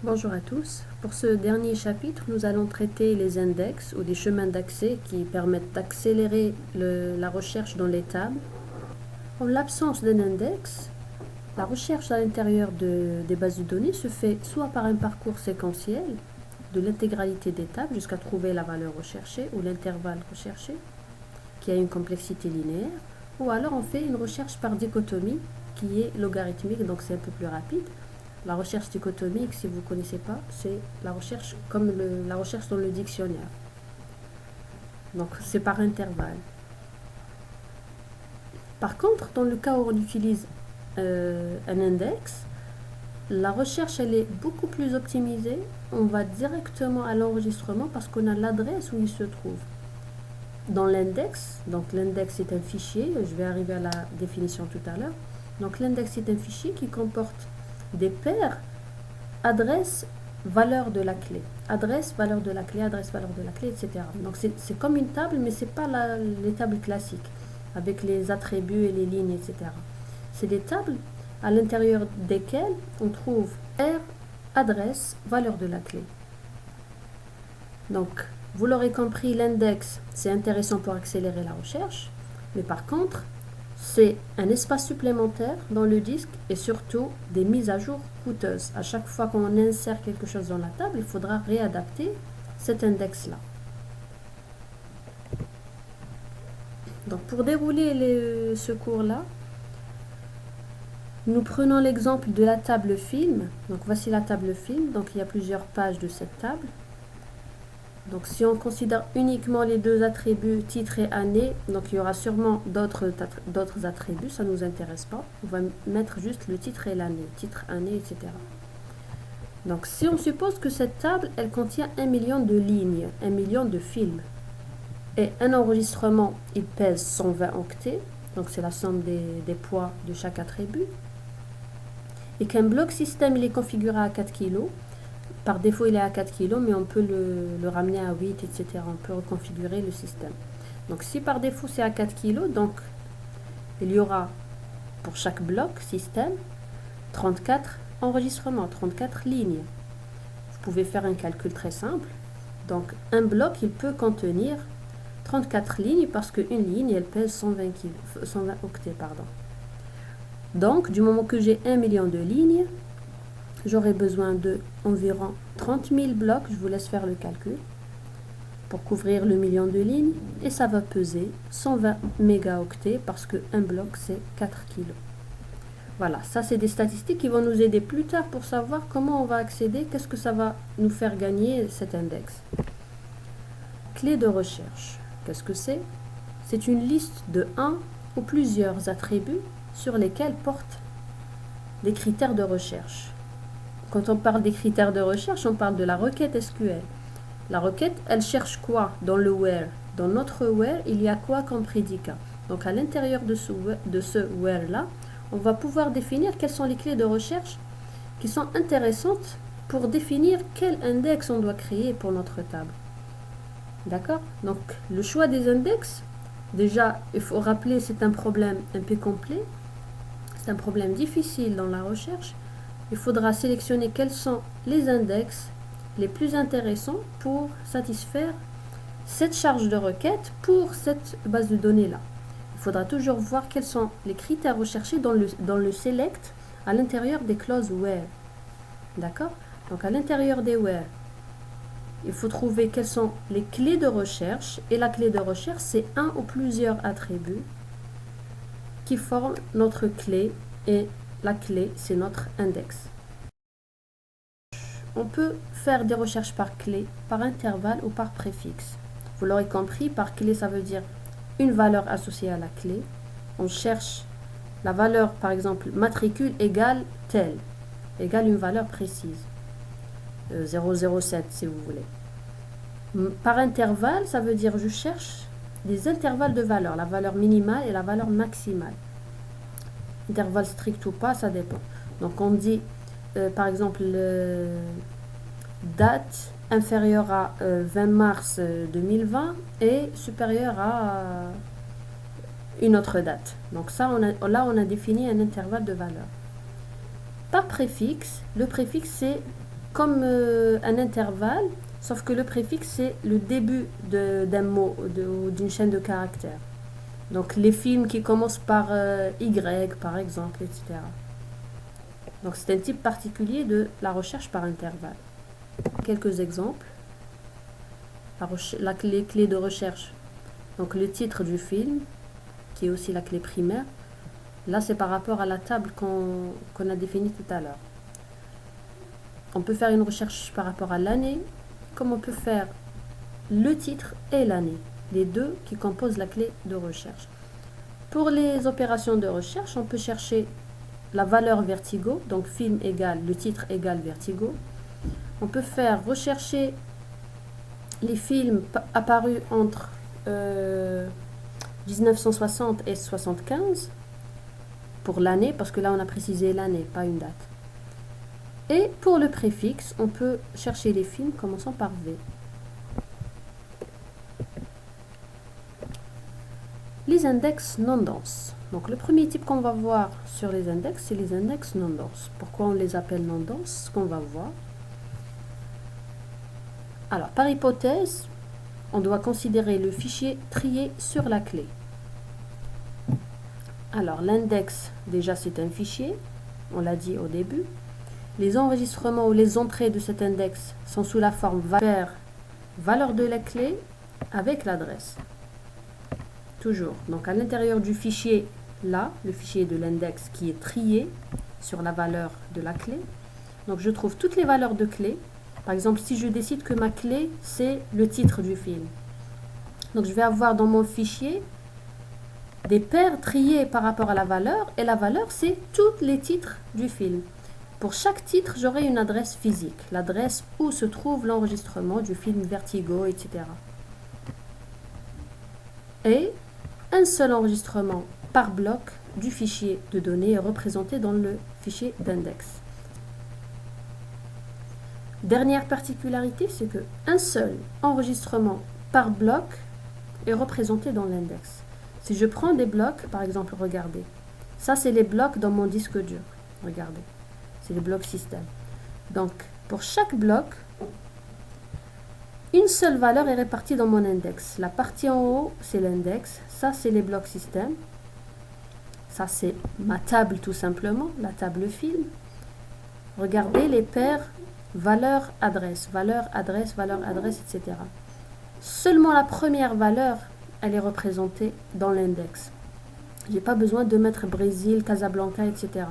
Bonjour à tous. Pour ce dernier chapitre, nous allons traiter les index ou des chemins d'accès qui permettent d'accélérer la recherche dans les tables. En l'absence d'un index, la recherche à l'intérieur des bases de données se fait soit par un parcours séquentiel de l'intégralité des tables jusqu'à trouver la valeur recherchée ou l'intervalle recherché qui a une complexité linéaire, ou alors on fait une recherche par dichotomie qui est logarithmique, donc c'est un peu plus rapide. La recherche dichotomique, si vous ne connaissez pas, c'est la recherche comme la recherche dans le dictionnaire. Donc c'est par intervalle. Par contre, dans le cas où on utilise un index, la recherche elle est beaucoup plus optimisée. On va directement à l'enregistrement parce qu'on a l'adresse où il se trouve. Dans l'index, donc l'index est un fichier, je vais arriver à la définition tout à l'heure. Donc l'index est un fichier qui comporte des paires adresse, valeur de la clé. Adresse, valeur de la clé, adresse, valeur de la clé, etc. Donc c'est comme une table, mais ce n'est pas les tables classiques, avec les attributs et les lignes, etc. C'est des tables à l'intérieur desquelles on trouve R, adresse, valeur de la clé. Donc, vous l'aurez compris, l'index, c'est intéressant pour accélérer la recherche, mais par contre, c'est un espace supplémentaire dans le disque et surtout des mises à jour coûteuses. À chaque fois qu'on insère quelque chose dans la table, il faudra réadapter cet index-là. Donc pour dérouler ce cours-là, nous prenons l'exemple de la table film. Donc voici la table film. Donc il y a plusieurs pages de cette table. Donc si on considère uniquement les deux attributs titre et année, donc il y aura sûrement d'autres attributs, ça ne nous intéresse pas. On va mettre juste le titre et l'année, titre, année, etc. Donc si on suppose que cette table, elle contient 1 million de lignes, 1 million de films, et un enregistrement, il pèse 120 octets, donc c'est la somme des poids de chaque attribut, et qu'un bloc système, il est configuré à 4 kg, par défaut, il est à 4 kg, mais on peut le ramener à 8, etc. On peut reconfigurer le système. Donc, si par défaut, c'est à 4 kg, donc il y aura pour chaque bloc système 34 enregistrements, 34 lignes. Vous pouvez faire un calcul très simple. Donc, un bloc, il peut contenir 34 lignes parce qu'une ligne, elle pèse 120 octets. Donc, du moment que j'ai 1 million de lignes, j'aurai besoin de environ 30 000 blocs, je vous laisse faire le calcul, pour couvrir le million de lignes, et ça va peser 120 mégaoctets parce qu'un bloc c'est 4 kg. Voilà, ça c'est des statistiques qui vont nous aider plus tard pour savoir comment on va accéder, qu'est-ce que ça va nous faire gagner cet index. Clé de recherche, qu'est-ce que c'est? C'est une liste de un ou plusieurs attributs sur lesquels portent des critères de recherche. Quand on parle des critères de recherche, on parle de la requête SQL. La requête, elle cherche quoi dans le where? Dans notre where, il y a quoi comme prédicat? Donc à l'intérieur de ce where-là, on va pouvoir définir quelles sont les clés de recherche qui sont intéressantes pour définir quel index on doit créer pour notre table. D'accord? Donc le choix des index, déjà, il faut rappeler, c'est un problème un peu complet. C'est un problème difficile dans la recherche. Il faudra sélectionner quels sont les index les plus intéressants pour satisfaire cette charge de requête pour cette base de données-là. Il faudra toujours voir quels sont les critères recherchés dans le select à l'intérieur des clauses where. D'accord? Donc à l'intérieur des where, il faut trouver quelles sont les clés de recherche. Et la clé de recherche, c'est un ou plusieurs attributs qui forment notre clé. Et la clé, c'est notre index. On peut faire des recherches par clé, par intervalle ou par préfixe. Vous l'aurez compris, par clé, ça veut dire une valeur associée à la clé. On cherche la valeur, par exemple, matricule égale telle, égale une valeur précise. 007 si vous voulez. Par intervalle, ça veut dire je cherche des intervalles de valeur, la valeur minimale et la valeur maximale. Intervalle strict ou pas, ça dépend. Donc on dit, par exemple, date inférieure à 20 mars 2020 et supérieure à une autre date. Donc ça, là, on a défini un intervalle de valeur. Par préfixe, le préfixe, c'est comme un intervalle, sauf que le préfixe, c'est le début d'un mot ou d'une chaîne de caractères. Donc les films qui commencent par Y, par exemple, etc. Donc c'est un type particulier de la recherche par intervalle. Quelques exemples. La clé de recherche. Donc le titre du film, qui est aussi la clé primaire. Là, c'est par rapport à la table qu'on a définie tout à l'heure. On peut faire une recherche par rapport à l'année, comme on peut faire le titre et l'année, les deux qui composent la clé de recherche. Pour les opérations de recherche, on peut chercher la valeur vertigo, donc film égale, le titre égale vertigo. On peut faire rechercher les films apparus entre 1960 et 75 pour l'année, parce que là on a précisé l'année, pas une date. Et pour le préfixe, on peut chercher les films commençant par V. Les index non denses. Donc le premier type qu'on va voir sur les index, c'est les index non denses. Pourquoi on les appelle non denses? Ce qu'on va voir. Alors, par hypothèse, on doit considérer le fichier trié sur la clé. Alors, l'index, déjà, c'est un fichier. On l'a dit au début. Les enregistrements ou les entrées de cet index sont sous la forme valeur de la clé avec l'adresse. Toujours. Donc, à l'intérieur du fichier, là, le fichier de l'index qui est trié sur la valeur de la clé. Donc, je trouve toutes les valeurs de clé. Par exemple, si je décide que ma clé, c'est le titre du film. Donc, je vais avoir dans mon fichier des paires triées par rapport à la valeur. Et la valeur, c'est tous les titres du film. Pour chaque titre, j'aurai une adresse physique. L'adresse où se trouve l'enregistrement du film Vertigo, etc. Et un seul enregistrement par bloc du fichier de données est représenté dans le fichier d'index. Dernière particularité, c'est qu'un seul enregistrement par bloc est représenté dans l'index. Si je prends des blocs, par exemple, regardez. Ça, c'est les blocs dans mon disque dur. Regardez. C'est les blocs système. Donc, pour chaque bloc, une seule valeur est répartie dans mon index. La partie en haut, c'est l'index. Ça, c'est les blocs système. Ça, c'est ma table tout simplement, la table film. Regardez les paires valeur, adresse, valeur, adresse, etc. Seulement la première valeur, elle est représentée dans l'index. Je n'ai pas besoin de mettre Brésil, Casablanca, etc.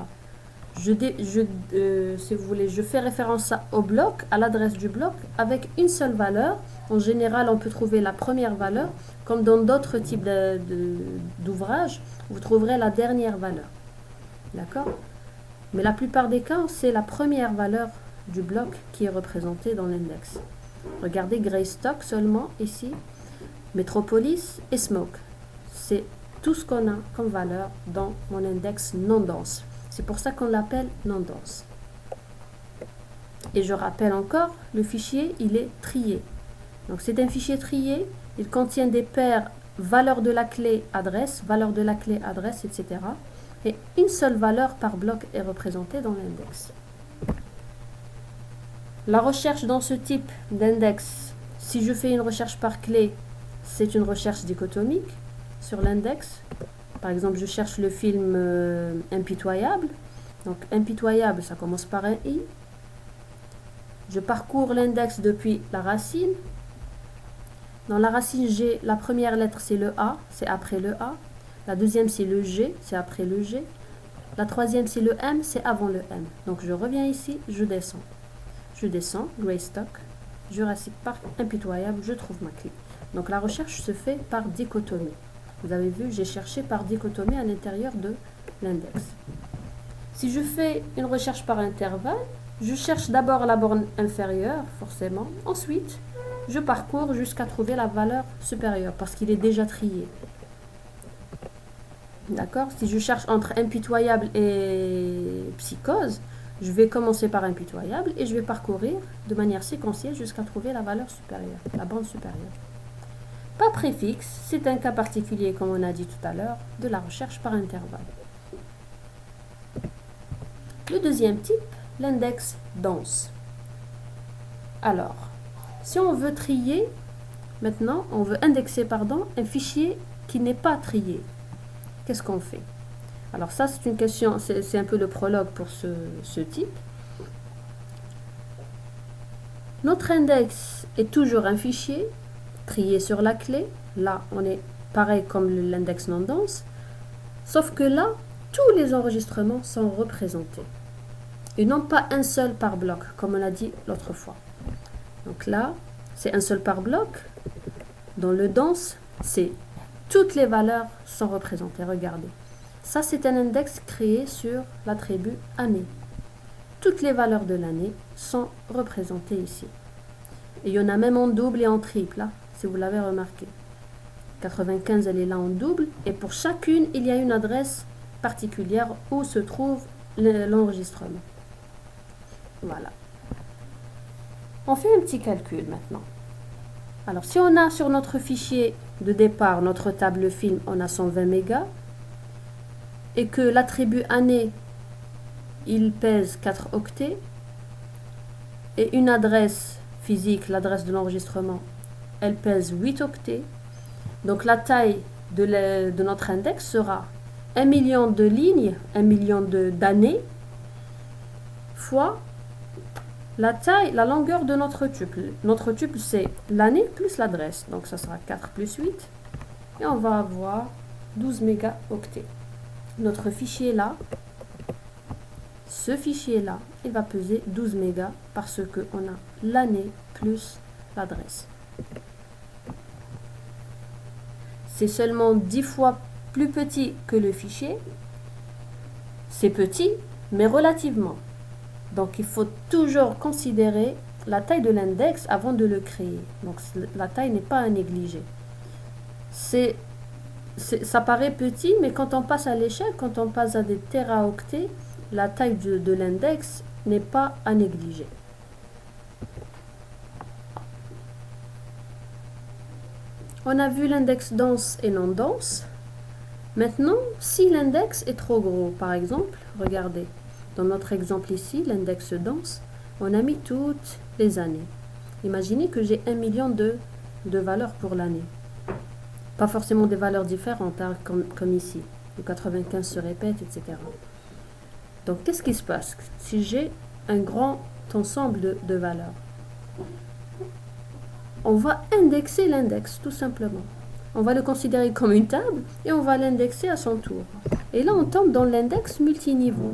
Si vous voulez, je fais référence au bloc, à l'adresse du bloc, avec une seule valeur. En général, on peut trouver la première valeur, comme dans d'autres types d'ouvrages, vous trouverez la dernière valeur. D'accord? Mais la plupart des cas, c'est la première valeur du bloc qui est représentée dans l'index. Regardez Greystock seulement ici, Metropolis et Smoke. C'est tout ce qu'on a comme valeur dans mon index non dense. C'est pour ça qu'on l'appelle non dense. Et je rappelle encore, le fichier, il est trié. Donc c'est un fichier trié, il contient des paires valeur de la clé adresse, etc. Et une seule valeur par bloc est représentée dans l'index. La recherche dans ce type d'index, si je fais une recherche par clé, c'est une recherche dichotomique sur l'index. Par exemple, je cherche le film Impitoyable. Donc, Impitoyable, ça commence par un I. Je parcours l'index depuis la racine. Dans la racine G, la première lettre, c'est le A, c'est après le A. La deuxième, c'est le G, c'est après le G. La troisième, c'est le M, c'est avant le M. Donc, je reviens ici, je descends. Je descends, Greystock, Jurassic Park, Impitoyable, je trouve ma clé. Donc, la recherche se fait par dichotomie. Vous avez vu, j'ai cherché par dichotomie à l'intérieur de l'index. Si je fais une recherche par intervalle, je cherche d'abord la borne inférieure, forcément. Ensuite, je parcours jusqu'à trouver la valeur supérieure, parce qu'il est déjà trié. D'accord? Si je cherche entre impitoyable et psychose, je vais commencer par impitoyable et je vais parcourir de manière séquentielle jusqu'à trouver la valeur supérieure, la borne supérieure. Pas préfixe, c'est un cas particulier, comme on a dit tout à l'heure, de la recherche par intervalle. Le deuxième type, l'index dense. Alors, si on veut trier, maintenant, on veut indexer, pardon, un fichier qui n'est pas trié. Qu'est-ce qu'on fait? Alors ça, c'est une question, c'est un peu le prologue pour ce type. Notre index est toujours un fichier trié sur la clé. Là, on est pareil comme l'index non dense. Sauf que là, tous les enregistrements sont représentés. Et non pas un seul par bloc, comme on l'a dit l'autre fois. Donc là, c'est un seul par bloc. Dans le dense, c'est toutes les valeurs sont représentées. Regardez. Ça, c'est un index créé sur l'attribut année. Toutes les valeurs de l'année sont représentées ici. Et il y en a même en double et en triple, là, si vous l'avez remarqué. 95, elle est là en double. Et pour chacune, il y a une adresse particulière où se trouve l'enregistrement. Voilà. On fait un petit calcul maintenant. Alors, si on a sur notre fichier de départ, notre table film, on a 120 mégas, et que l'attribut année, il pèse 4 octets, et une adresse physique, l'adresse de l'enregistrement, elle pèse 8 octets, donc la taille de notre index sera 1 million de lignes, 1 million d'années, fois la taille, la longueur de notre tuple. Notre tuple, c'est l'année plus l'adresse. Donc, ça sera 4 plus 8. Et on va avoir 12 mégaoctets. Notre fichier là, ce fichier-là, il va peser 12 mégas parce qu'on a l'année plus l'adresse. C'est seulement 10 fois plus petit que le fichier. C'est petit, mais relativement. Donc, il faut toujours considérer la taille de l'index avant de le créer. Donc, la taille n'est pas à négliger. Ça paraît petit, mais quand on passe à l'échelle, quand on passe à des téraoctets, la taille de l'index n'est pas à négliger. On a vu l'index dense et non dense. Maintenant, si l'index est trop gros, par exemple, regardez, dans notre exemple ici, l'index dense, on a mis toutes les années. Imaginez que j'ai 1 million de valeurs pour l'année. Pas forcément des valeurs différentes, hein, comme ici. Le 95 se répète, etc. Donc, qu'est-ce qui se passe si j'ai un grand ensemble de valeurs? On va indexer l'index, tout simplement. On va le considérer comme une table et on va l'indexer à son tour. Et là, on tombe dans l'index multiniveau.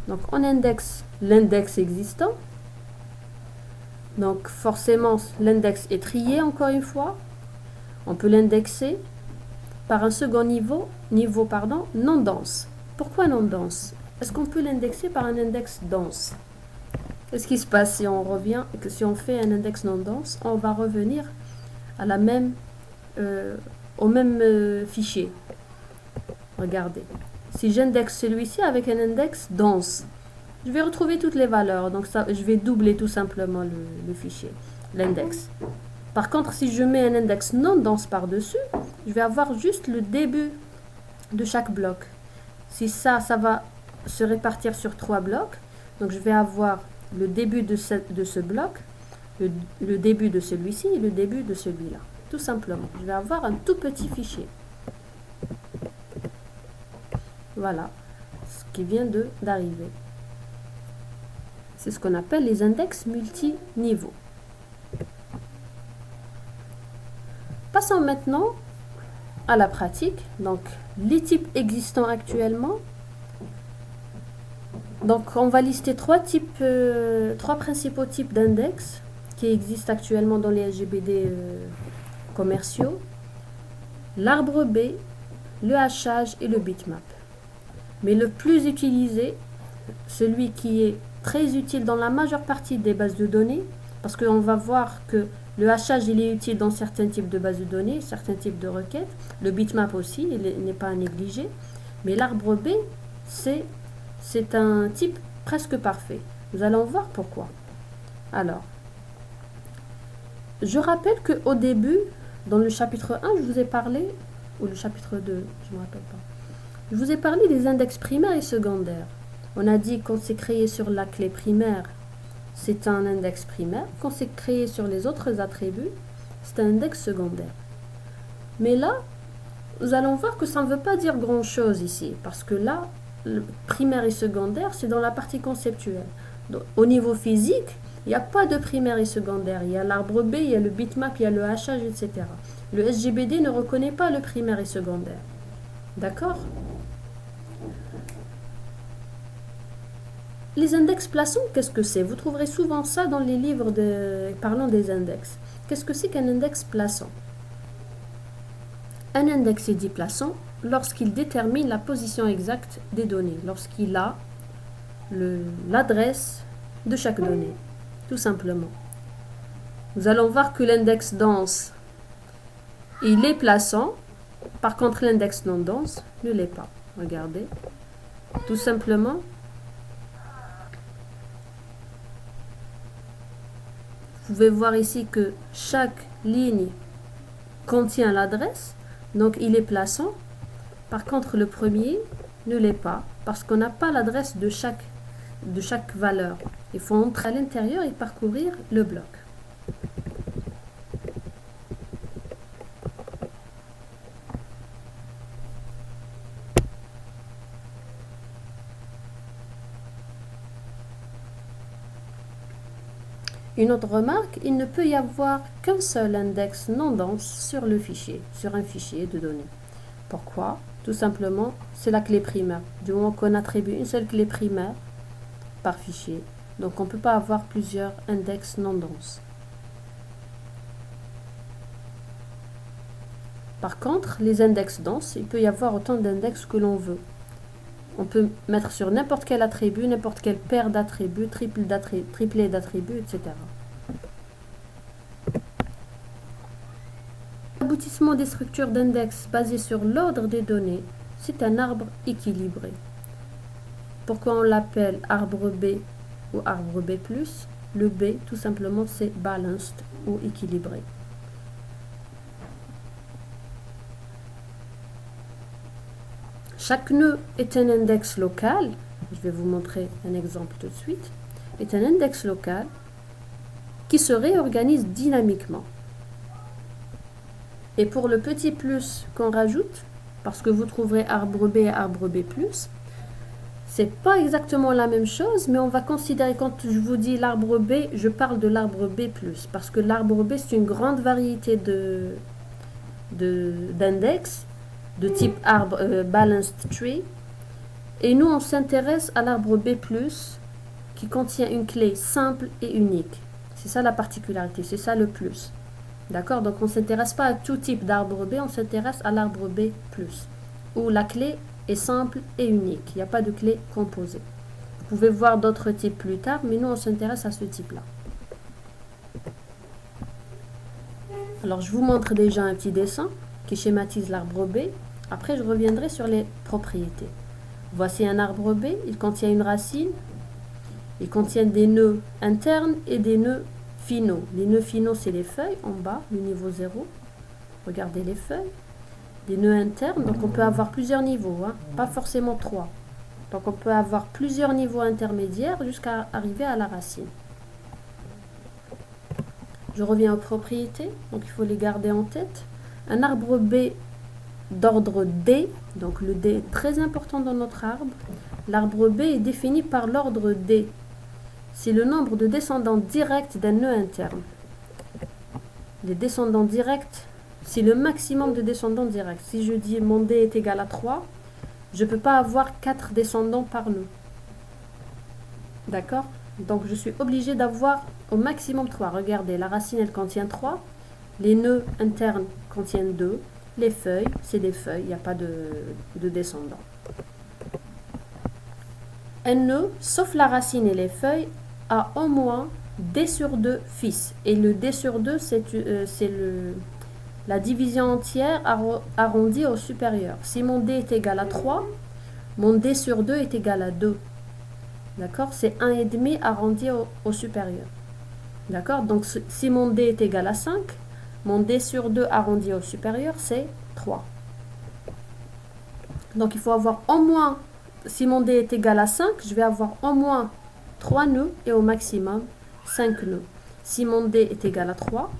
Donc, on indexe l'index existant. Donc, forcément, l'index est trié, encore une fois. On peut l'indexer par un second niveau non dense. Pourquoi non dense? Est-ce qu'on peut l'indexer par un index dense? Qu'est-ce qui se passe si on revient, si on fait un index non dense? On va revenir à au même fichier. Regardez. Si j'indexe celui-ci avec un index dense, je vais retrouver toutes les valeurs. Donc, je vais doubler tout simplement le fichier, l'index. Par contre, si je mets un index non dense par-dessus, je vais avoir juste le début de chaque bloc. Si ça va se répartir sur 3 blocs, donc je vais avoir le début de ce bloc, le début de celui-ci et le début de celui-là. Tout simplement. Je vais avoir un tout petit fichier. Voilà ce qui vient d'arriver. C'est ce qu'on appelle les index multiniveaux. Passons maintenant à la pratique. Donc, les types existants actuellement. Donc, on va lister trois principaux types d'index qui existent actuellement dans les SGBD commerciaux. L'arbre B, le hachage et le bitmap. Mais le plus utilisé, celui qui est très utile dans la majeure partie des bases de données, parce qu'on va voir que le hachage, il est utile dans certains types de bases de données, certains types de requêtes. Le bitmap aussi, il n'est pas à négliger. Mais l'arbre B, c'est un type presque parfait. Nous allons voir pourquoi. Alors, je rappelle qu'au début, dans le chapitre 1, je vous ai parlé, ou le chapitre 2, je ne me rappelle pas, je vous ai parlé des index primaires et secondaires. On a dit qu'on s'est créé sur la clé primaire c'est un index primaire. Quand c'est créé sur les autres attributs, c'est un index secondaire. Mais là, nous allons voir que ça ne veut pas dire grand-chose ici, parce que là, le primaire et secondaire, c'est dans la partie conceptuelle. Donc, au niveau physique, il n'y a pas de primaire et secondaire. Il y a l'arbre B, il y a le bitmap, il y a le hachage, etc. Le SGBD ne reconnaît pas le primaire et secondaire. D'accord? Les index plaçants, qu'est-ce que c'est? Vous trouverez souvent ça dans les livres parlant des index. Qu'est-ce que c'est qu'un index plaçant? Un index est dit plaçant lorsqu'il détermine la position exacte des données, lorsqu'il a l'adresse de chaque donnée, tout simplement. Nous allons voir que l'index dense, il est plaçant. Par contre, l'index non dense ne l'est pas. Regardez. Tout simplement, vous pouvez voir ici que chaque ligne contient l'adresse. Donc, il est plaçant. Par contre, le premier ne l'est pas parce qu'on n'a pas l'adresse de chaque valeur. Il faut entrer à l'intérieur et parcourir le bloc. Une autre remarque, il ne peut y avoir qu'un seul index non dense sur le fichier, sur un fichier de données. Pourquoi? Tout simplement, c'est la clé primaire. Du moment qu'on attribue une seule clé primaire par fichier, donc on ne peut pas avoir plusieurs index non denses. Par contre, les index denses, il peut y avoir autant d'index que l'on veut. On peut mettre sur n'importe quel attribut, n'importe quelle paire d'attributs, triplet d'attributs, etc. L'aboutissement des structures d'index basées sur l'ordre des données, c'est un arbre équilibré. Pourquoi on l'appelle arbre B ou arbre B+, le B, tout simplement, c'est balanced ou équilibré. Chaque nœud est un index local. Je vais vous montrer un exemple tout de suite. Est un index local qui se réorganise dynamiquement. Et pour le petit plus qu'on rajoute, parce que vous trouverez arbre B et arbre B+, c'est pas exactement la même chose, mais on va considérer, quand je vous dis l'arbre B, je parle de l'arbre B+, parce que l'arbre B, c'est une grande variété d'index, de type arbre balanced tree, et nous on s'intéresse à l'arbre B+, qui contient une clé simple et unique. C'est ça la particularité, c'est ça le plus. D'accord? Donc on ne s'intéresse pas à tout type d'arbre B, on s'intéresse à l'arbre B+, où la clé est simple et unique. Il n'y a pas de clé composée. Vous pouvez voir d'autres types plus tard, mais nous on s'intéresse à ce type-là. Alors je vous montre déjà un petit dessin qui schématise l'arbre B. Après je reviendrai sur les propriétés. Voici un arbre B, il contient une racine, il contient des nœuds internes et des nœuds finaux. Les nœuds finaux, c'est les feuilles en bas, le niveau 0. Regardez les feuilles. Des nœuds internes, donc on peut avoir plusieurs niveaux, hein, pas forcément 3. Donc on peut avoir plusieurs niveaux intermédiaires jusqu'à arriver à la racine. Je reviens aux propriétés, donc il faut les garder en tête. Un arbre B d'ordre D, donc le D est très important dans notre arbre. L'arbre B est défini par l'ordre D. C'est le nombre de descendants directs d'un nœud interne. Les descendants directs, c'est le maximum de descendants directs. Si je dis mon D est égal à 3, je ne peux pas avoir 4 descendants par nœud. D'accord? Donc je suis obligée d'avoir au maximum 3. Regardez, la racine elle contient 3. Les nœuds internes contiennent 2. Les feuilles, c'est des feuilles, il n'y a pas de descendants. Un nœud, sauf la racine et les feuilles, a au moins D sur 2 fils. Et le D sur 2, c'est la division entière arrondie au supérieur. Si mon D est égal à 3, mon D sur 2 est égal à 2. D'accord? C'est 1,5 arrondi au supérieur. D'accord? Donc si mon D est égal à 5, mon D sur 2 arrondi au supérieur, c'est 3. Donc il faut avoir au moins, si mon D est égal à 5, je vais avoir au moins 3 nœuds et au maximum 5 nœuds. Si mon D est égal à 3,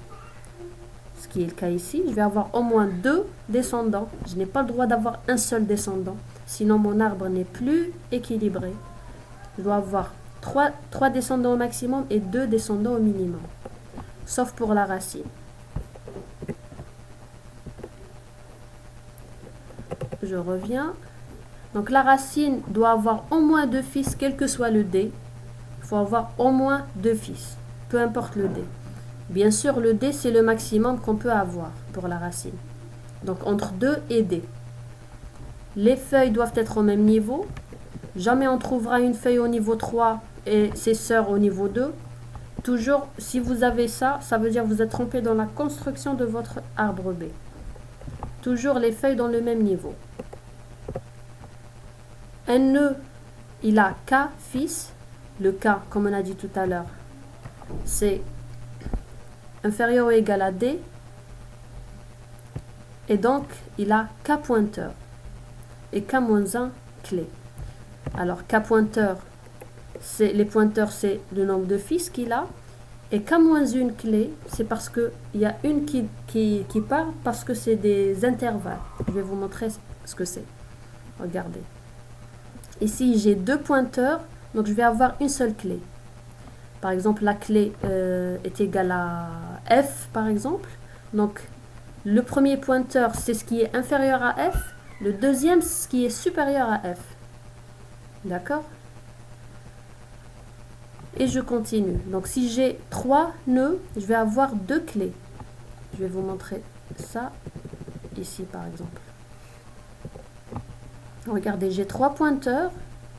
ce qui est le cas ici, je vais avoir au moins 2 descendants. Je n'ai pas le droit d'avoir un seul descendant, sinon mon arbre n'est plus équilibré. Je dois avoir 3 descendants au maximum et 2 descendants au minimum, sauf pour la racine. Je reviens. Donc la racine doit avoir au moins 2 fils, quel que soit le D. Il faut avoir au moins 2 fils, peu importe le D. Bien sûr, le D, c'est le maximum qu'on peut avoir pour la racine. Donc entre 2 et D. Les feuilles doivent être au même niveau. Jamais on trouvera une feuille au niveau 3 et ses sœurs au niveau 2. Toujours, si vous avez ça, ça veut dire que vous êtes trompé dans la construction de votre arbre B. Toujours les feuilles dans le même niveau. Un nœud, il a K fils. Le K, comme on a dit tout à l'heure, c'est inférieur ou égal à D. Et donc, il a K pointeur. Et K-1 clé. Alors, K pointeur, les pointeurs, c'est le nombre de fils qu'il a. Et K-1 clé, c'est parce qu'il y a une qui part, parce que c'est des intervalles. Je vais vous montrer ce que c'est. Regardez. Ici, j'ai 2 pointeurs, donc je vais avoir une seule clé. Par exemple, la clé est égale à F, par exemple. Donc, le premier pointeur, c'est ce qui est inférieur à F. Le deuxième, c'est ce qui est supérieur à F. D'accord? Et je continue. Donc, si j'ai 3 nœuds, je vais avoir 2 clés. Je vais vous montrer ça ici, par exemple. Regardez, j'ai 3 pointeurs,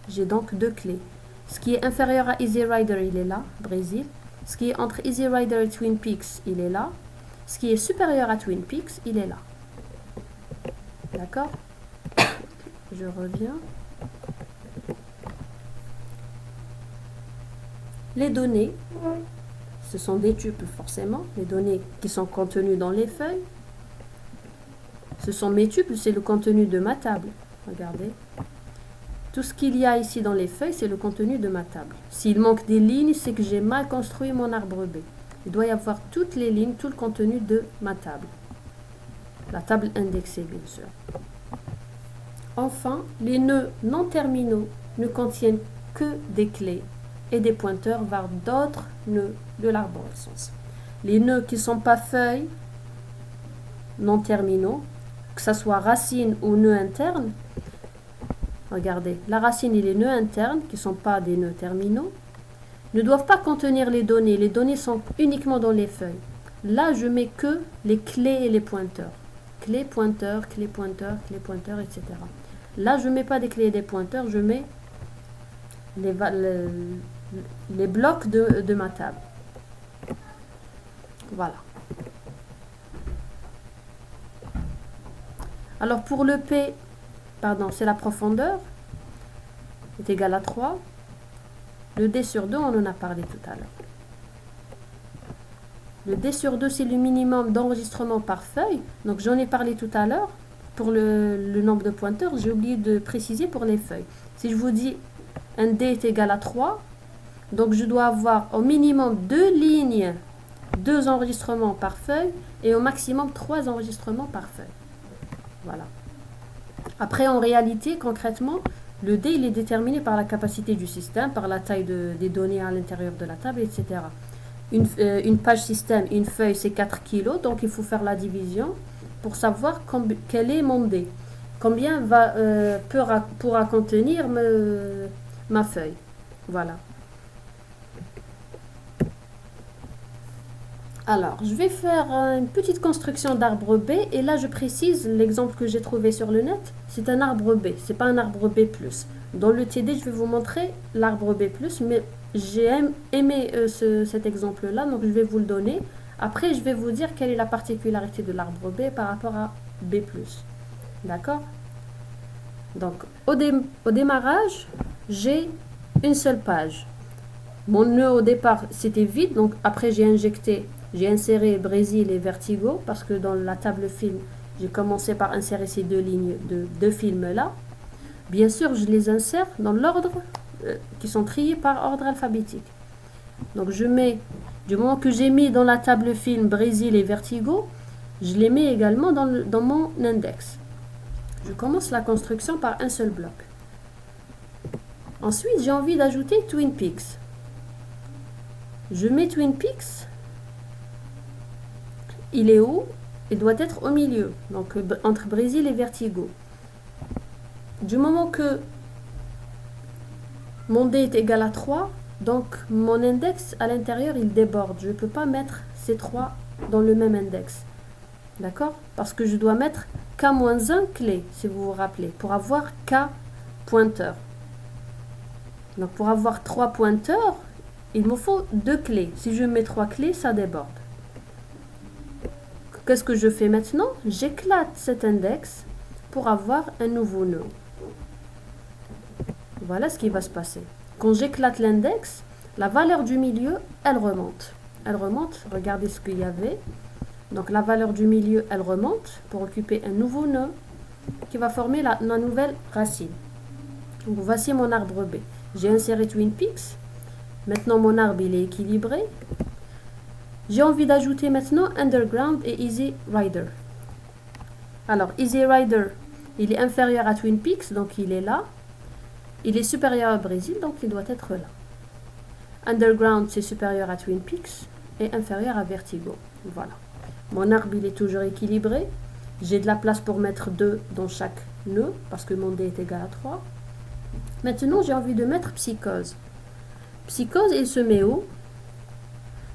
j'ai donc 2 clés. Ce qui est inférieur à Easy Rider, il est là, Brésil. Ce qui est entre Easy Rider et Twin Peaks, il est là. Ce qui est supérieur à Twin Peaks, il est là. D'accord? Je reviens. Les données, ce sont des tuples forcément, les données qui sont contenues dans les feuilles. Ce sont mes tuples, c'est le contenu de ma table. Regardez. Tout ce qu'il y a ici dans les feuilles, c'est le contenu de ma table. S'il manque des lignes, c'est que j'ai mal construit mon arbre B. Il doit y avoir toutes les lignes, tout le contenu de ma table. La table indexée, bien sûr. Enfin, les nœuds non terminaux ne contiennent que des clés et des pointeurs vers d'autres nœuds de l'arborescence. Les nœuds qui ne sont pas feuilles non terminaux, que ce soit racine ou nœud interne, regardez, la racine et les nœuds internes, qui ne sont pas des nœuds terminaux, ne doivent pas contenir les données. Les données sont uniquement dans les feuilles. Là, je mets que les clés et les pointeurs. Clés, pointeurs, clés, pointeurs, clés, pointeurs, etc. Là, je ne mets pas des clés et des pointeurs, je mets les blocs de ma table. Voilà. Alors, pour le P, pardon, c'est la profondeur, est égale à 3. Le D sur 2, on en a parlé tout à l'heure. Le D sur 2, c'est le minimum d'enregistrement par feuille. Donc, j'en ai parlé tout à l'heure. Pour le nombre de pointeurs, j'ai oublié de préciser pour les feuilles. Si je vous dis un D est égal à 3, donc je dois avoir au minimum 2 lignes, 2 enregistrements par feuille, et au maximum 3 enregistrements par feuille. Voilà. Après, en réalité, concrètement, le D, il est déterminé par la capacité du système, par la taille des données à l'intérieur de la table, etc. Une page système, une feuille, c'est 4 kg, donc il faut faire la division pour savoir quel est mon D. Combien pourra contenir ma feuille. Voilà. Alors, je vais faire une petite construction d'arbre B. Et là, je précise, l'exemple que j'ai trouvé sur le net, c'est un arbre B. Ce n'est pas un arbre B+. Dans le TD, je vais vous montrer l'arbre B+, mais j'ai aimé cet exemple-là, donc je vais vous le donner. Après, je vais vous dire quelle est la particularité de l'arbre B par rapport à B+. D'accord? Donc, au démarrage, j'ai une seule page. Mon nœud au départ, c'était vide, donc après j'ai inséré Brésil et Vertigo, parce que dans la table film, j'ai commencé par insérer ces 2 lignes de 2 films-là. Bien sûr, je les insère dans l'ordre qui sont triés par ordre alphabétique. Donc je mets, du moment que j'ai mis dans la table film Brésil et Vertigo, je les mets également dans mon index. Je commence la construction par un seul bloc. Ensuite, j'ai envie d'ajouter Twin Peaks. Je mets Twin Peaks. Il est où? Il doit être au milieu, donc entre Brésil et Vertigo. Du moment que mon D est égal à 3, donc mon index à l'intérieur, il déborde. Je ne peux pas mettre ces 3 dans le même index. D'accord? Parce que je dois mettre K-1 clé, si vous vous rappelez, pour avoir K pointeur. Donc pour avoir 3 pointeurs, il me faut 2 clés. Si je mets 3 clés, ça déborde. Qu'est-ce que je fais maintenant? J'éclate cet index pour avoir un nouveau nœud. Voilà ce qui va se passer. Quand j'éclate l'index, la valeur du milieu, elle remonte. Elle remonte, regardez ce qu'il y avait. Donc la valeur du milieu, elle remonte pour occuper un nouveau nœud qui va former la nouvelle racine. Donc voici mon arbre B. J'ai inséré Twin Peaks. Maintenant mon arbre il est équilibré. J'ai envie d'ajouter maintenant Underground et Easy Rider. Alors Easy Rider, il est inférieur à Twin Peaks, donc il est là. Il est supérieur à Brésil, donc il doit être là. Underground, c'est supérieur à Twin Peaks et inférieur à Vertigo. Voilà. Mon arbre, il est toujours équilibré. J'ai de la place pour mettre 2 dans chaque nœud, parce que mon D est égal à 3. Maintenant, j'ai envie de mettre Psychose. Psychose, il se met où?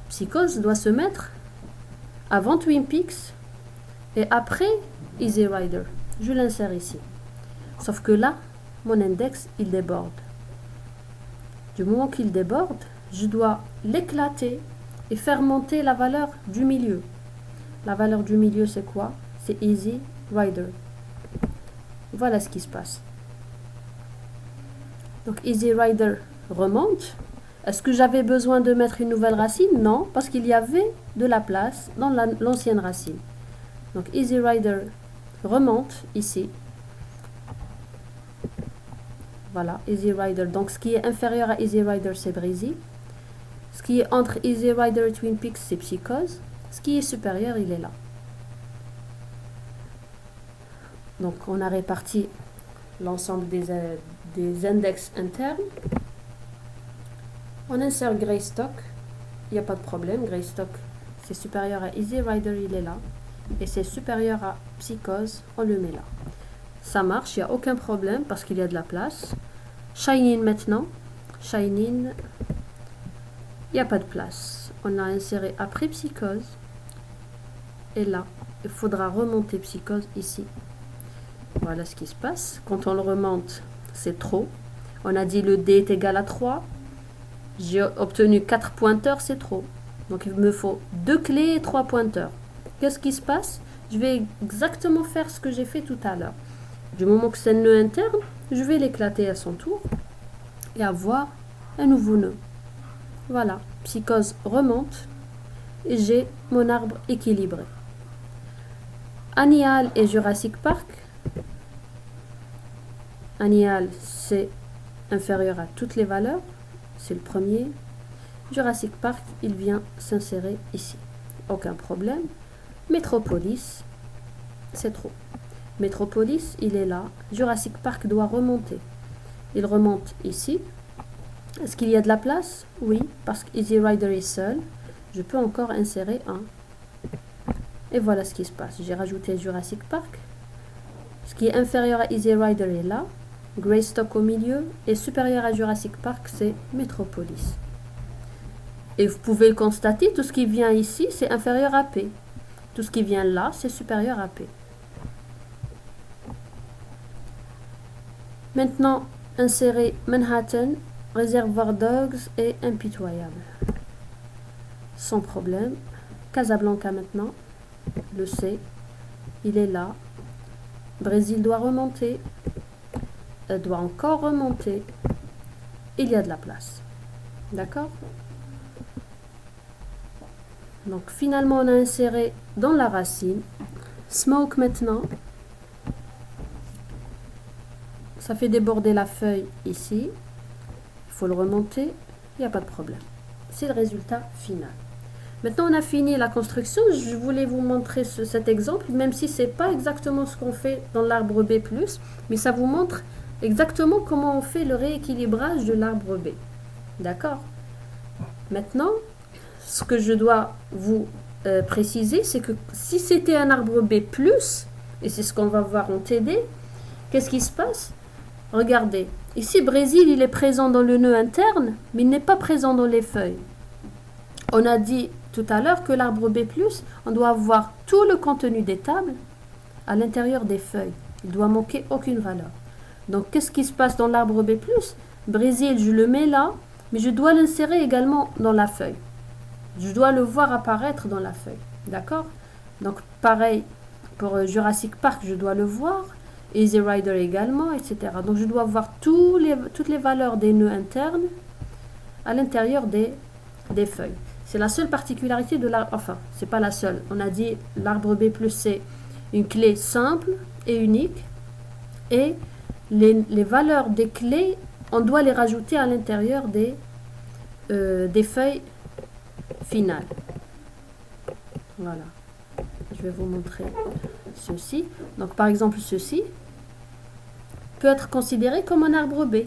Psychose doit se mettre avant Twin Peaks et après Easy Rider. Je l'insère ici. Sauf que là, mon index, il déborde. Du moment qu'il déborde, je dois l'éclater et faire monter la valeur du milieu. La valeur du milieu, c'est quoi? C'est Easy Rider. Voilà ce qui se passe. Donc Easy Rider remonte. Est-ce que j'avais besoin de mettre une nouvelle racine? Non, parce qu'il y avait de la place dans l'ancienne racine. Donc Easy Rider remonte ici. Voilà, Easy Rider. Donc, ce qui est inférieur à Easy Rider, c'est Brésil. Ce qui est entre Easy Rider et Twin Peaks, c'est Psychose. Ce qui est supérieur, il est là. Donc, on a réparti l'ensemble des index internes. On insère Greystock. Il n'y a pas de problème. Greystock, c'est supérieur à Easy Rider, il est là. Et c'est supérieur à Psychose, on le met là. Ça marche, il n'y a aucun problème parce qu'il y a de la place. Shine-in maintenant. Shine-in, il n'y a pas de place. On a inséré après Psychose. Et là, il faudra remonter Psychose ici. Voilà ce qui se passe. Quand on le remonte, c'est trop. On a dit le D est égal à 3. J'ai obtenu 4 pointeurs, c'est trop. Donc il me faut 2 clés et 3 pointeurs. Qu'est-ce qui se passe? Je vais exactement faire ce que j'ai fait tout à l'heure. Du moment que c'est un nœud interne, je vais l'éclater à son tour et avoir un nouveau nœud. Voilà, Psychose remonte et j'ai mon arbre équilibré. Annial et Jurassic Park. Annial, c'est inférieur à toutes les valeurs. C'est le premier. Jurassic Park, il vient s'insérer ici. Aucun problème. Metropolis, c'est trop. Metropolis, il est là. Jurassic Park doit remonter. Il remonte ici. Est-ce qu'il y a de la place? Oui, parce que Easy Rider est seul. Je peux encore insérer un. Et voilà ce qui se passe. J'ai rajouté Jurassic Park. Ce qui est inférieur à Easy Rider est là. Greystock au milieu. Et supérieur à Jurassic Park, c'est Metropolis. Et vous pouvez le constater, tout ce qui vient ici, c'est inférieur à P. Tout ce qui vient là, c'est supérieur à P. Maintenant, insérer Manhattan, Réservoir Dogs et Impitoyable. Sans problème. Casablanca maintenant. Le C. Il est là. Brésil doit remonter. Elle doit encore remonter. Il y a de la place. D'accord? Donc finalement, on a inséré dans la racine. Smoke maintenant. Ça fait déborder la feuille ici. Il faut le remonter. Il n'y a pas de problème. c'est le résultat final. Maintenant, on a fini la construction. Je voulais vous montrer cet exemple, même si ce n'est pas exactement ce qu'on fait dans l'arbre B+, mais ça vous montre exactement comment on fait le rééquilibrage de l'arbre B. D'accord? Maintenant, ce que je dois vous préciser, c'est que si c'était un arbre B+, et c'est ce qu'on va voir en TD, qu'est-ce qui se passe? Regardez, ici Brésil, il est présent dans le nœud interne, mais il n'est pas présent dans les feuilles. On a dit tout à l'heure que l'arbre B+, on doit avoir tout le contenu des tables à l'intérieur des feuilles. Il ne doit manquer aucune valeur. Donc, qu'est-ce qui se passe dans l'arbre B+? Brésil, je le mets là, mais je dois l'insérer également dans la feuille. Je dois le voir apparaître dans la feuille. D'accord? Donc, pareil, pour Jurassic Park, je dois le voir. Easy Rider également, etc. Donc, je dois voir toutes les valeurs des nœuds internes à l'intérieur des feuilles. C'est la seule particularité de l'arbre. Enfin, c'est pas la seule. On a dit l'arbre B+, c'est une clé simple et unique. Et les valeurs des clés, on doit les rajouter à l'intérieur des feuilles finales. Voilà. Je vais vous montrer ceci. Donc, par exemple, ceci peut être considéré comme un arbre B.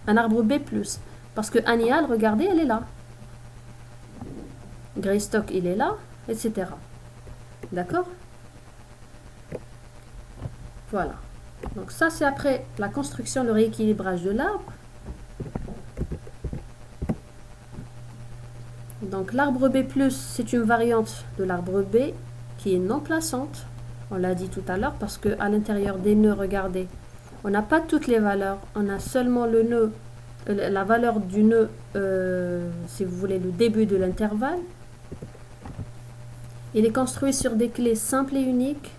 Un arbre B+. Parce que Anial, regardez, elle est là. Greystock, il est là, etc. D'accord? Voilà. Donc ça, c'est après la construction, le rééquilibrage de l'arbre. Donc l'arbre B+, c'est une variante de l'arbre B qui est non plaçante. On l'a dit tout à l'heure parce qu'à l'intérieur des nœuds, regardez, on n'a pas toutes les valeurs. On a seulement le nœud, la valeur du nœud, si vous voulez, le début de l'intervalle. Il est construit sur des clés simples et uniques.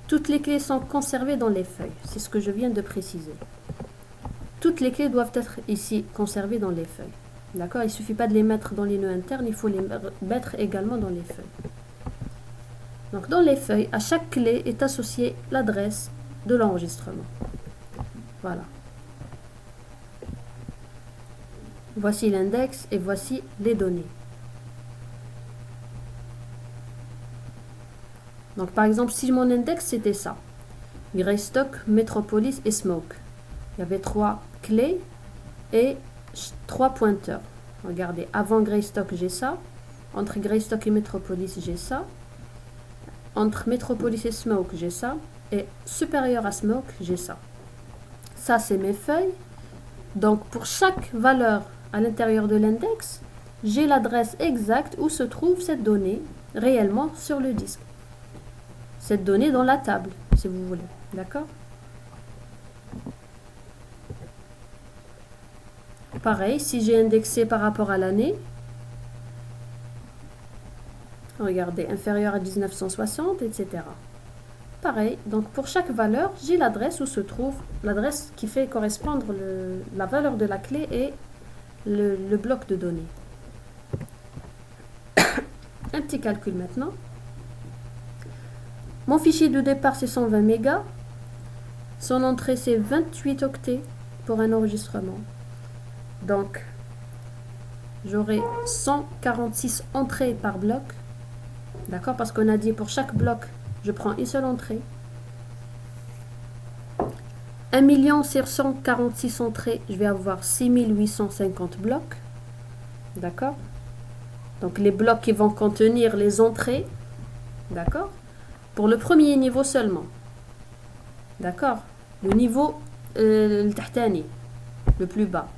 Toutes les clés sont conservées dans les feuilles. C'est ce que je viens de préciser. Toutes les clés doivent être ici conservées dans les feuilles. D'accord? Il ne suffit pas de les mettre dans les nœuds internes, il faut les mettre également dans les feuilles. Donc dans les feuilles, à chaque clé est associée l'adresse de l'enregistrement. Voilà. Voici l'index et voici les données. Donc par exemple, si mon index c'était ça, Greystock, Metropolis et Smoke. Il y avait 3 clés et 3 pointeurs. Regardez, avant Greystock j'ai ça, entre Greystock et Metropolis j'ai ça, entre Metropolis et Smoke j'ai ça, et supérieur à Smoke j'ai ça. Ça c'est mes feuilles. Donc pour chaque valeur à l'intérieur de l'index, j'ai l'adresse exacte où se trouve cette donnée réellement sur le disque. Cette donnée dans la table, si vous voulez. D'accord? Pareil, si j'ai indexé par rapport à l'année, regardez, inférieur à 1960, etc. Pareil, donc pour chaque valeur, j'ai l'adresse où se trouve, l'adresse qui fait correspondre la valeur de la clé et le bloc de données. Un petit calcul maintenant. Mon fichier de départ, c'est 120 mégas. Son entrée, c'est 28 octets pour un enregistrement. Donc, j'aurai 146 entrées par bloc. D'accord? Parce qu'on a dit pour chaque bloc, je prends une seule entrée. 1 million sur 146 entrées, je vais avoir 6850 blocs. D'accord? Donc, les blocs qui vont contenir les entrées. D'accord? Pour le premier niveau seulement. D'accord? Le niveau le tahtani, le plus bas.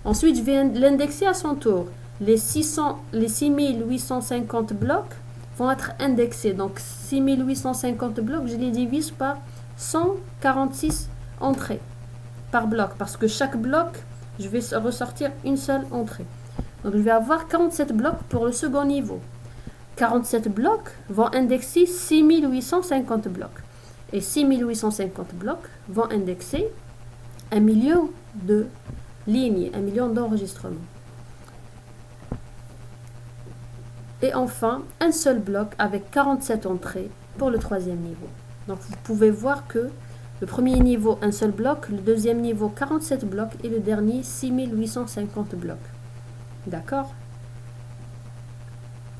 Ensuite, je vais l'indexer à son tour. Les 6850 blocs vont être indexés. Donc, 6850 blocs, je les divise par 146 entrées par bloc. Parce que chaque bloc, je vais ressortir une seule entrée. Donc, je vais avoir 47 blocs pour le second niveau. 47 blocs vont indexer 6850 blocs. Et 6850 blocs vont indexer 1 million de lignes, 1 million d'enregistrements. Et enfin, un seul bloc avec 47 entrées pour le troisième niveau. Donc vous pouvez voir que le premier niveau, un seul bloc, le deuxième niveau, 47 blocs et le dernier, 6850 blocs. D'accord?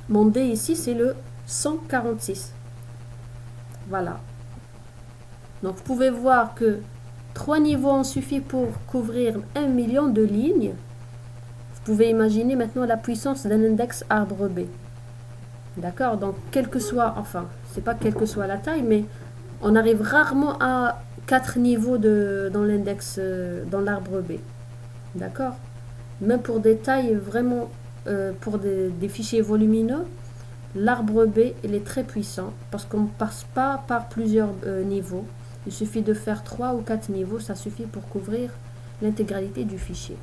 Mon D ici, c'est le 146. Voilà. Donc, vous pouvez voir que 3 niveaux ont suffi pour couvrir 1 million de lignes. Vous pouvez imaginer maintenant la puissance d'un index arbre B. D'accord? Donc, quel que soit, enfin, c'est pas quelle que soit la taille, mais on arrive rarement à 4 niveaux dans l'index, dans l'arbre B. D'accord? Même pour des tailles vraiment, pour des fichiers volumineux, l'arbre B, il est très puissant parce qu'on ne passe pas par plusieurs niveaux. Il suffit de faire 3 ou 4 niveaux, ça suffit pour couvrir l'intégralité du fichier.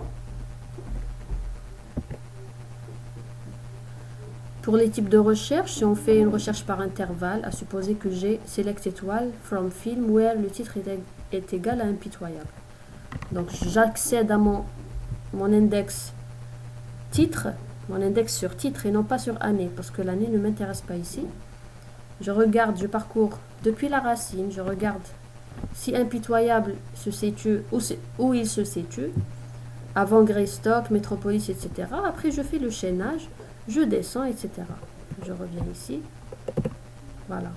Pour les types de recherche, si on fait une recherche par intervalle, à supposer que j'ai select étoile from film where le titre est égal à impitoyable. Donc j'accède à mon index titre, mon index sur titre et non pas sur année, parce que l'année ne m'intéresse pas ici. Je regarde, je parcours depuis la racine, je regarde si impitoyable se situe, où il se situe, avant Greystock, Métropolis, etc. Après, je fais le chaînage, je descends, etc. Je reviens ici. Voilà.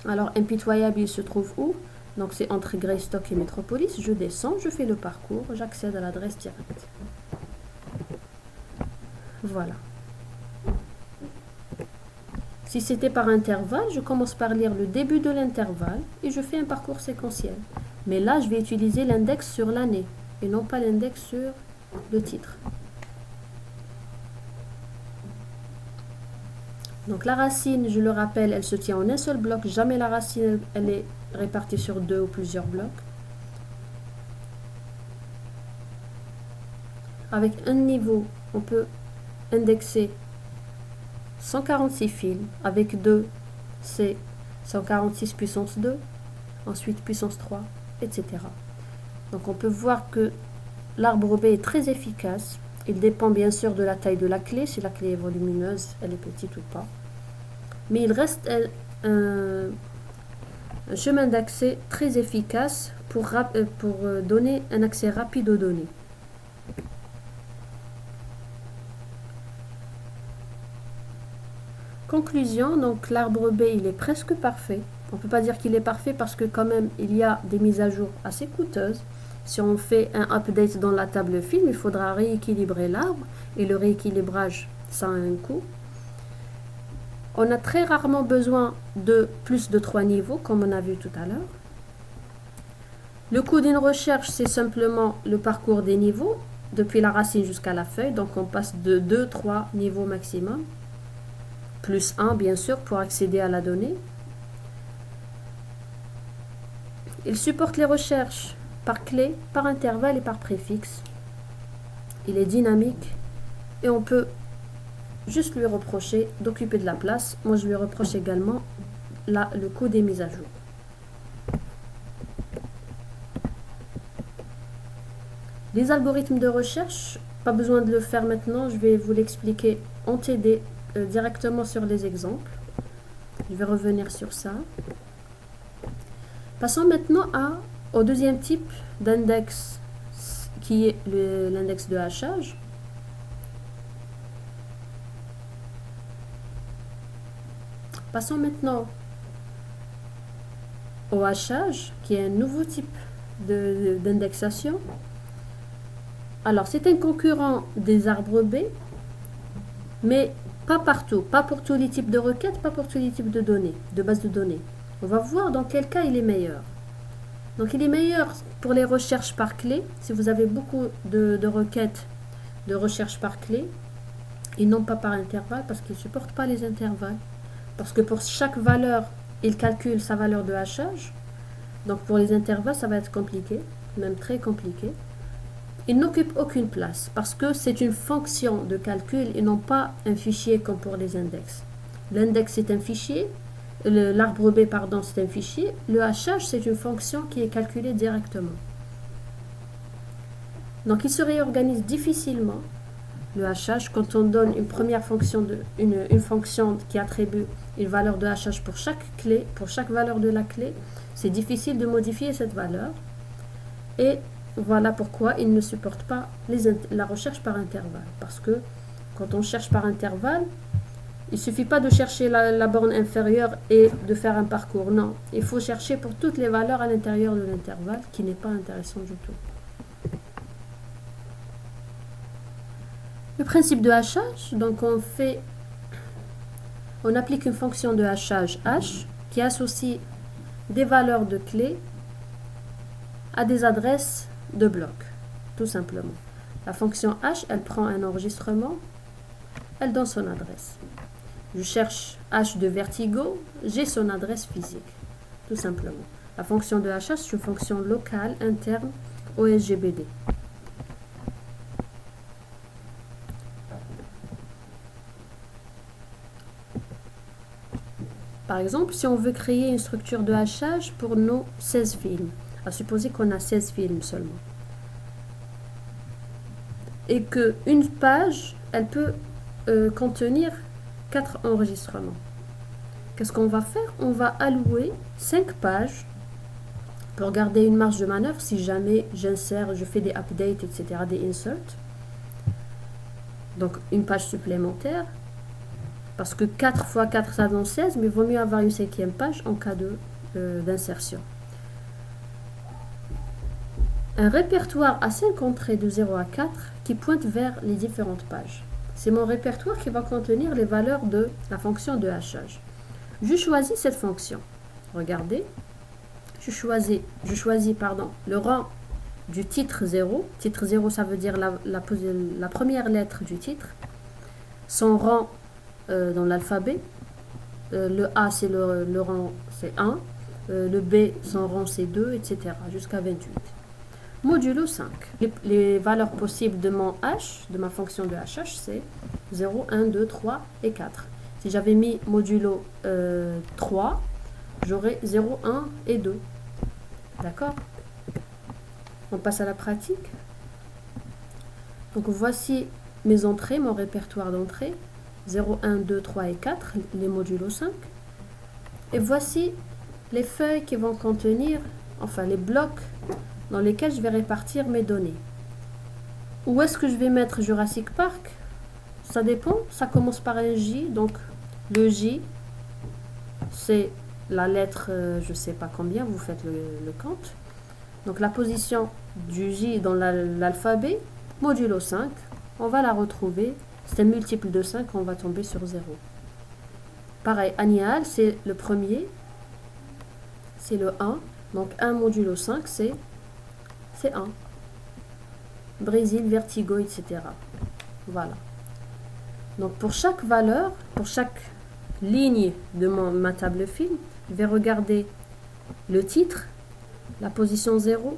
Alors, impitoyable, il se trouve où? Donc, c'est entre Greystock et Métropolis. Je descends, je fais le parcours, j'accède à l'adresse directe. Voilà. Si c'était par intervalle, je commence par lire le début de l'intervalle et je fais un parcours séquentiel. Mais là, je vais utiliser l'index sur l'année et non pas l'index sur le titre. Donc la racine, je le rappelle, elle se tient en un seul bloc. Jamais la racine, elle est répartie sur 2 ou plusieurs blocs. Avec un niveau, on peut indexer 146 fils. Avec 2, c'est 146 puissance 2. Ensuite puissance 3, etc. Donc on peut voir que l'arbre B est très efficace. Il dépend bien sûr de la taille de la clé, si la clé est volumineuse, elle est petite ou pas. Mais il reste un chemin d'accès très efficace pour donner un accès rapide aux données. Conclusion, donc l'arbre B il est presque parfait. On ne peut pas dire qu'il est parfait parce que quand même il y a des mises à jour assez coûteuses. Si on fait un update dans la table film, il faudra rééquilibrer l'arbre et le rééquilibrage, ça a un coût. On a très rarement besoin de plus de 3 niveaux comme on a vu tout à l'heure. Le coût d'une recherche, c'est simplement le parcours des niveaux depuis la racine jusqu'à la feuille. Donc on passe de 2-3 niveaux maximum. Plus 1 bien sûr pour accéder à la donnée. Il supporte les recherches par clé, par intervalle et par préfixe. Il est dynamique et on peut juste lui reprocher d'occuper de la place. Moi je lui reproche également le coût des mises à jour. Les algorithmes de recherche, pas besoin de le faire maintenant, je vais vous l'expliquer en TD directement sur les exemples. Je vais revenir sur ça. Passons maintenant au deuxième type d'index qui est l'index de hachage. Passons maintenant au hachage qui est un nouveau type d'indexation. Alors c'est un concurrent des arbres B, mais pas partout, pas pour tous les types de requêtes, pas pour tous les types de données, de bases de données. On va voir dans quel cas il est meilleur. Donc il est meilleur pour les recherches par clé, si vous avez beaucoup de requêtes de recherche par clé, et non pas par intervalle, parce qu'il ne supporte pas les intervalles. Parce que pour chaque valeur, il calcule sa valeur de hachage. Donc pour les intervalles, ça va être compliqué, même très compliqué. Il n'occupe aucune place, parce que c'est une fonction de calcul et non pas un fichier comme pour les index. L'index est un fichier, l'arbre B, pardon, c'est un fichier. Le hachage, c'est une fonction qui est calculée directement. Donc, il se réorganise difficilement, le hachage, quand on donne une première fonction, une fonction qui attribue une valeur de hachage pour chaque clé, pour chaque valeur de la clé. C'est difficile de modifier cette valeur. Et voilà pourquoi il ne supporte pas la recherche par intervalle. Parce que quand on cherche par intervalle, Il ne suffit pas de chercher la borne inférieure et de faire un parcours. Non, il faut chercher pour toutes les valeurs à l'intérieur de l'intervalle, qui n'est pas intéressant du tout. Le principe de hachage, donc on applique une fonction de hachage h qui associe des valeurs de clés à des adresses de blocs, tout simplement. La fonction h, elle prend un enregistrement, elle donne son adresse. Je cherche h de Vertigo, j'ai son adresse physique, tout simplement. La fonction de hachage, c'est une fonction locale interne au SGBD. Par exemple, si on veut créer une structure de hachage pour nos 16 films, à supposer qu'on a 16 films seulement, et qu'une page, elle peut contenir 4 enregistrements. Qu'est-ce qu'on va faire? On va allouer 5 pages pour garder une marge de manœuvre si jamais j'insère, je fais des updates, etc., des inserts. Donc une page supplémentaire, parce que 4 x 4 ça donne 16, mais il vaut mieux avoir une 5e page en cas d'insertion. Un répertoire à 5 entrées de 0 à 4 qui pointe vers les différentes pages. C'est mon répertoire qui va contenir les valeurs de la fonction de hachage. Je choisis cette fonction. Regardez, je choisis le rang du titre 0. Titre 0, ça veut dire la première lettre du titre. Son rang dans l'alphabet. Le A, c'est le rang, c'est 1. Le B, son rang, c'est 2, etc. jusqu'à 28. Modulo 5. Les valeurs possibles de mon h, de ma fonction de hachage, c'est 0, 1, 2, 3 et 4. Si j'avais mis modulo 3, j'aurais 0, 1 et 2. D'accord? On passe à la pratique. Donc voici mes entrées, mon répertoire d'entrées. 0, 1, 2, 3 et 4, les modulo 5. Et voici les feuilles qui vont contenir, enfin les blocs dans lesquels je vais répartir mes données. Où est-ce que je vais mettre Jurassic Park? Ça dépend, ça commence par un J, donc le J, c'est la lettre, je ne sais pas combien, vous faites le compte. Donc la position du J dans l'alphabet, modulo 5, on va la retrouver, c'est un multiple de 5, on va tomber sur 0. Pareil, Anial, c'est le premier, c'est le 1, donc 1 modulo 5, c'est 1. Brésil, Vertigo, etc. Voilà. Donc pour chaque valeur, pour chaque ligne de ma table film, je vais regarder le titre, la position 0,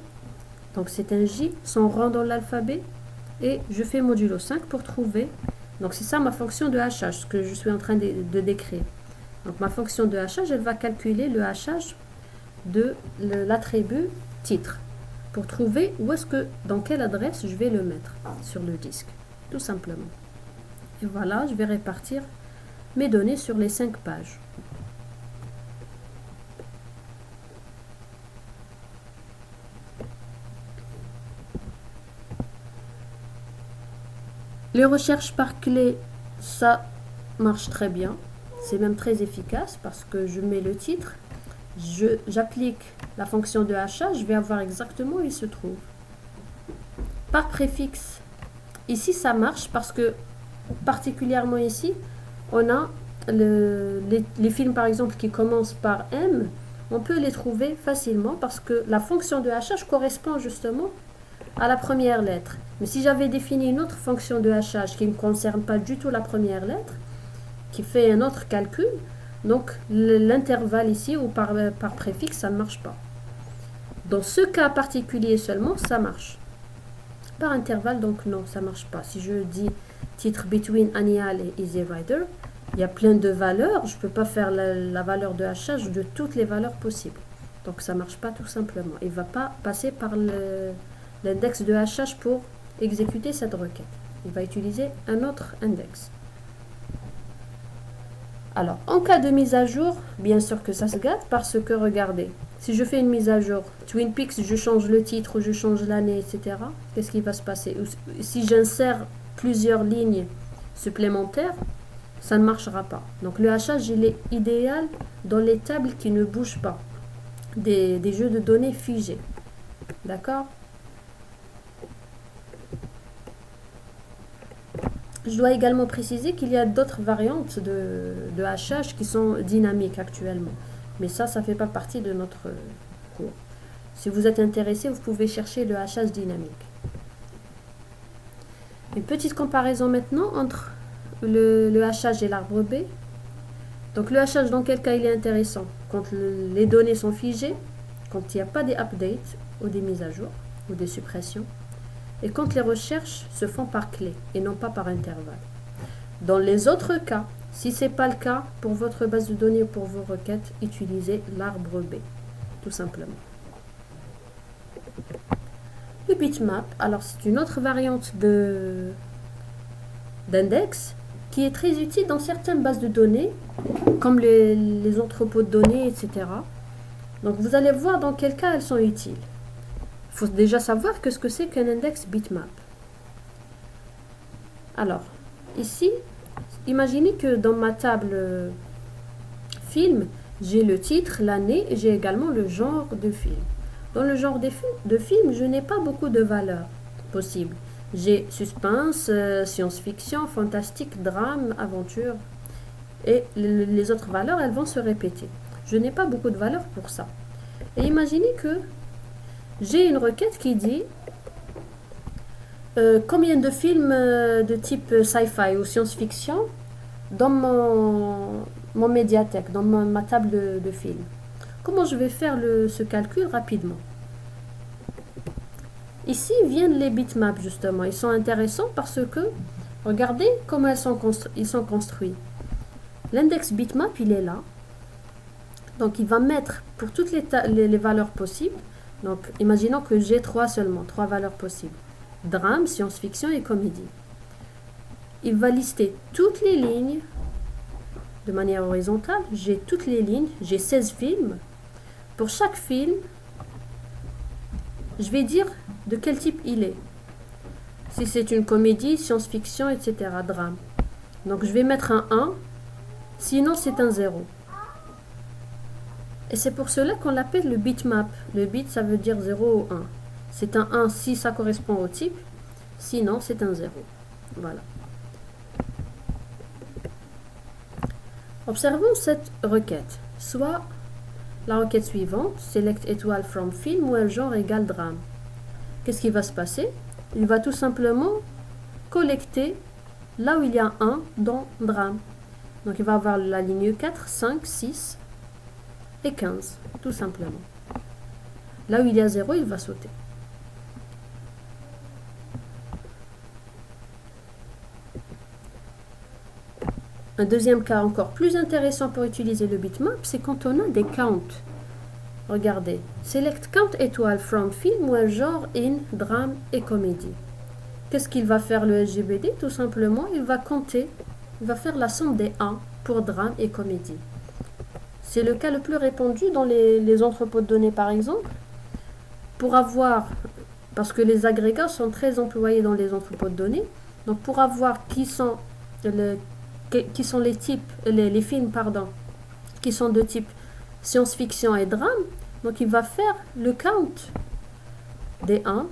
donc c'est un J, son rang dans l'alphabet, et je fais modulo 5 pour trouver. Donc c'est ça ma fonction de hachage, ce que je suis en train de décrire. Donc ma fonction de hachage, elle va calculer le hachage de l'attribut titre, pour trouver dans quelle adresse je vais le mettre sur le disque, tout simplement. Et voilà, je vais répartir mes données sur les 5 pages. Les recherches par clé, ça marche très bien. C'est même très efficace parce que je mets le titre, j'applique la fonction de hachage, je vais avoir exactement où il se trouve. Par préfixe, ici ça marche parce que particulièrement ici, on a les films par exemple qui commencent par M, on peut les trouver facilement parce que la fonction de hachage correspond justement à la première lettre. Mais si j'avais défini une autre fonction de hachage qui ne concerne pas du tout la première lettre, qui fait un autre calcul, donc l'intervalle ici ou par préfixe, ça ne marche pas. Dans ce cas particulier seulement, ça marche. Par intervalle, donc non, ça ne marche pas. Si je dis titre between Anial et Easy Rider, il y a plein de valeurs. Je ne peux pas faire la valeur de hachage de toutes les valeurs possibles. Donc ça ne marche pas tout simplement. Il ne va pas passer par l'index de hachage pour exécuter cette requête. Il va utiliser un autre index. Alors, en cas de mise à jour, bien sûr que ça se gâte parce que, regardez, si je fais une mise à jour, Twin Peaks, je change le titre, je change l'année, etc., qu'est-ce qui va se passer? Si j'insère plusieurs lignes supplémentaires, ça ne marchera pas. Donc le hachage, il est idéal dans les tables qui ne bougent pas, des jeux de données figés. D'accord? Je dois également préciser qu'il y a d'autres variantes de hachage qui sont dynamiques actuellement. Mais ça ne fait pas partie de notre cours. Si vous êtes intéressé, vous pouvez chercher le hachage dynamique. Une petite comparaison maintenant entre le hachage et l'arbre B. Donc le hachage, dans quel cas il est intéressant? Quand les données sont figées, quand il n'y a pas des updates ou des mises à jour ou des suppressions, et quand les recherches se font par clé et non pas par intervalle. Dans les autres cas, si ce n'est pas le cas pour votre base de données ou pour vos requêtes, utilisez l'arbre B, tout simplement. Le bitmap, alors c'est une autre variante d'index qui est très utile dans certaines bases de données, comme les entrepôts de données, etc. Donc vous allez voir dans quel cas elles sont utiles. Il faut déjà savoir ce que c'est qu'un index bitmap. Alors, ici, imaginez que dans ma table film, j'ai le titre, l'année et j'ai également le genre de film. Dans le genre de film, je n'ai pas beaucoup de valeurs possibles. J'ai suspense, science-fiction, fantastique, drame, aventure. Et les autres valeurs, elles vont se répéter. Je n'ai pas beaucoup de valeurs pour ça. Et imaginez que j'ai une requête qui dit combien de films de type sci-fi ou science-fiction dans mon médiathèque, dans ma table de films. Comment je vais faire ce calcul rapidement? Ici viennent les bitmaps justement. Ils sont intéressants parce que, regardez comment ils sont construits. L'index bitmap, il est là. Donc il va mettre pour toutes les valeurs possibles. Donc, imaginons que j'ai trois valeurs possibles. Drame, science-fiction et comédie. Il va lister toutes les lignes de manière horizontale. J'ai toutes les lignes, j'ai 16 films. Pour chaque film, je vais dire de quel type il est. Si c'est une comédie, science-fiction, etc., drame. Donc, je vais mettre un 1, sinon c'est un 0. Et c'est pour cela qu'on l'appelle le bitmap. Le bit, ça veut dire 0 ou 1. C'est un 1 si ça correspond au type, sinon c'est un 0. Voilà. Observons cette requête. Soit la requête suivante, select étoile from film, ou un genre égale drame. Qu'est-ce qui va se passer? Il va tout simplement collecter là où il y a 1 dans drame. Donc il va avoir la ligne 4, 5, 6 et 15, tout simplement. Là où il y a 0, il va sauter. Un deuxième cas encore plus intéressant pour utiliser le bitmap, c'est quand on a des counts. Regardez, select count étoile from film ou un genre in, drame et comédie. Qu'est-ce qu'il va faire le SGBD? Tout simplement, il va compter, il va faire la somme des 1 pour drame et comédie. C'est le cas le plus répandu dans les entrepôts de données, par exemple. Parce que les agrégats sont très employés dans les entrepôts de données, donc pour avoir qui sont les types, les films, pardon, qui sont de type science-fiction et drame, donc il va faire le count des 1.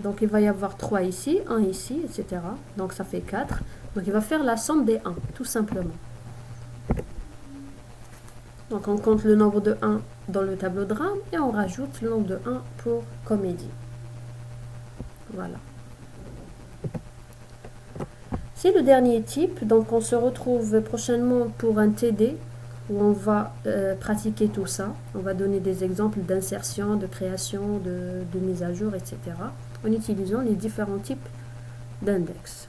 Donc il va y avoir 3 ici, 1 ici, etc. Donc ça fait 4. Donc il va faire la somme des 1, tout simplement. Donc on compte le nombre de 1 dans le tableau drame et on rajoute le nombre de 1 pour comédie. Voilà. C'est le dernier type, donc on se retrouve prochainement pour un TD où on va pratiquer tout ça. On va donner des exemples d'insertion, de création, de mise à jour, etc. en utilisant les différents types d'index.